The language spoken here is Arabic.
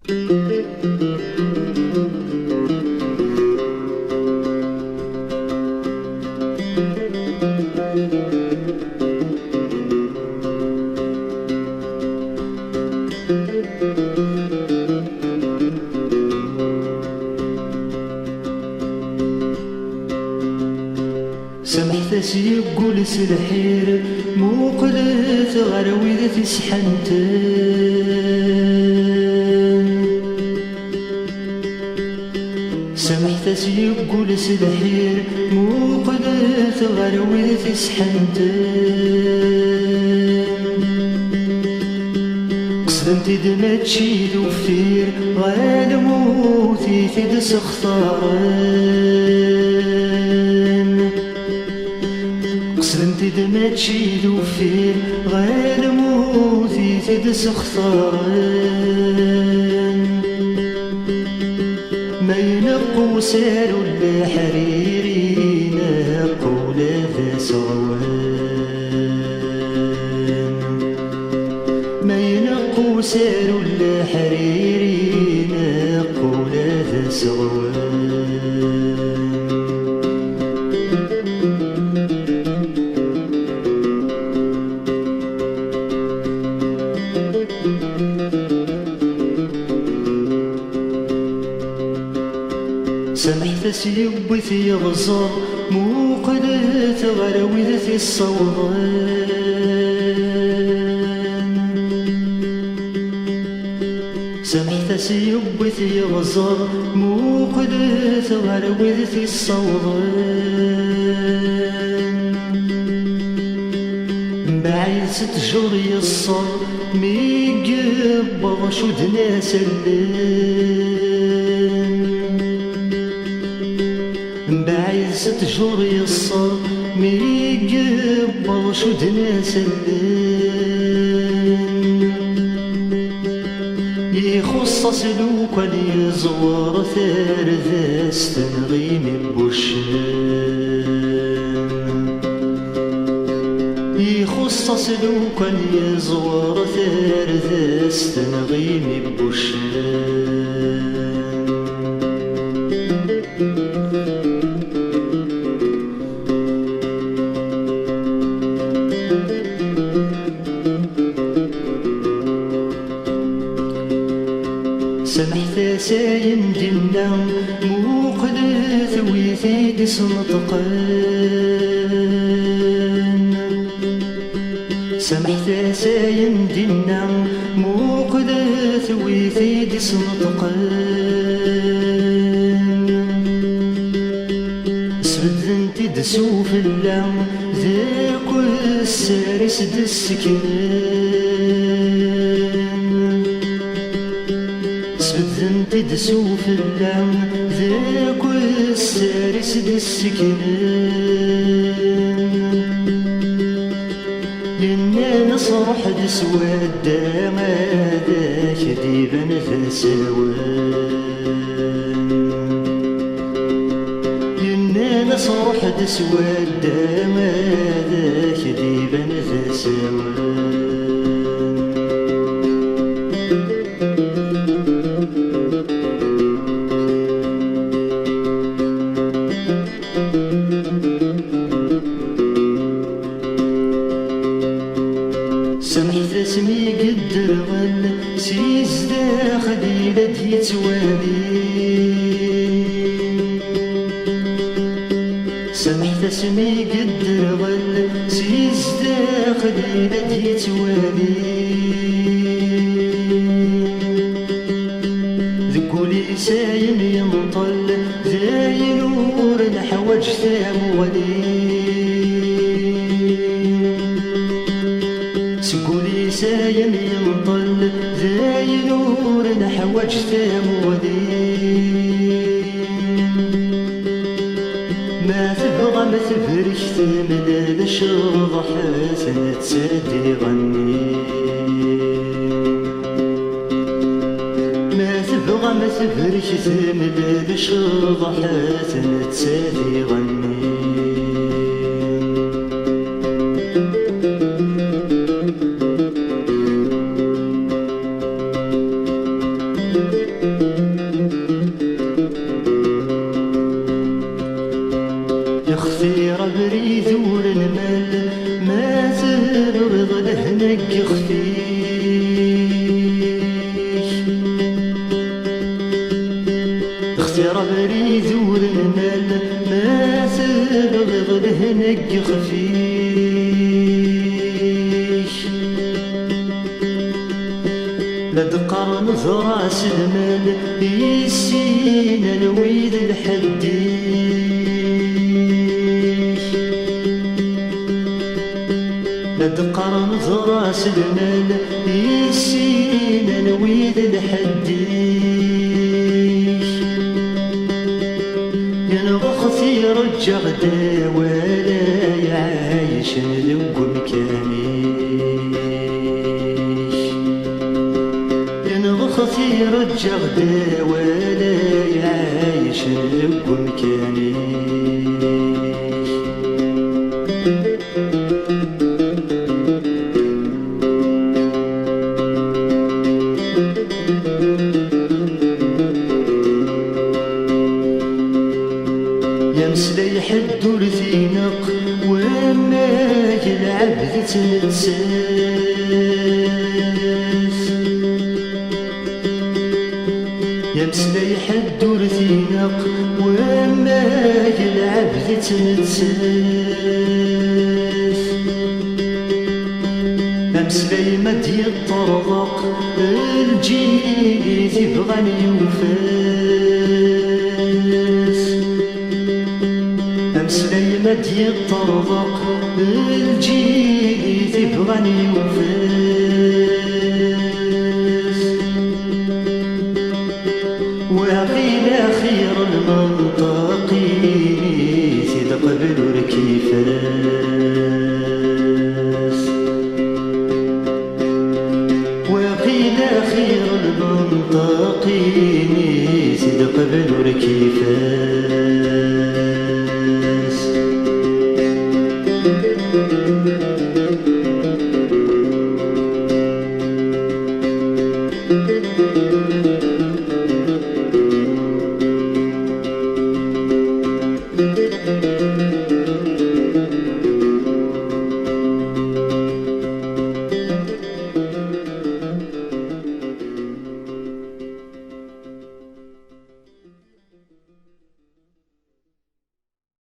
سمحت يقول سلحير مو قلت غروي ذي سحنتن. سمحت يقول سلحير مو قلت غروي ذي سحنتن. قصدمتي دما تشيد وفير غال موتي في دس اختارن. قصدمتي دما تشيد وفير غال موتي في دس اختارن. ما ينقو سالو الحريري نقو لاباس غوان. ما ينقو سالو الحريري نقو لاباس غوان. سمحت سيبوي في غزار مو قلت غروي ذي الصوضان. سمحت سيبوي في غزار مو قلت غروي ذي الصوضان. بعيد 6 شهور يصر ميقبض شدنا سلم. بعيد 6 شهور يصر ميقبض شدنا سلم. يخص سلوك يزور ثالث تنغيم بوشان. يخص سلوك يزور ثالث تنغيم بوشان. سمحت ساين جنة مو قلت ويثيد سنطقان. سمحت ساين جنة مو قلت ويثيد سنطقان. سبدنتي دسو في اللام ذاك السارس دسكنان. سبدنتي دسو في اللام ذاك السارس دسكنان. لنا نصرح دسواد ما ذاك ديبان ثساوان. لنا نصرح دسواد ما ذاك ديبان ثساوان. سمحت اسمي قدر غل سيز داخل يلد يتوالي. سمحت اسمي قدر غل سيز داخل يلد يتوالي. ذكولي ساين ينطل زاي نور الحواج ثامولي. سقولي ساين ينطل زاي نور الحواج ثامولي. ما تبغى ما تبرك تملا لشرض حسنة تسادي غني. ما تبغى ما تبرك تملا لشرض حسنة تسادي غني. غبري ذور المال ما تبغض لهنك خفيش لا تقارن ذراس المال يسينا الويد الحديش لا تقارن ذراس المال يسينا الويد الحديش يا نغختي رجع غدا ولا يعايش ذوق مكانيش يا نغختي رجع غدا ولا يعايش ذوق مكانيش يمسلي حد ورثينق وما يلعب ذي تنتساس يمسلي حد ورثينق وما يلعب ذي تنتساس أمسلي مد يطرق الجيل تبغى يوفاس أمسلي مد يطرق الجيل تبغى يوفاس وقيل خير المنطقين تقبل الكفاس وقيل خير المنطقين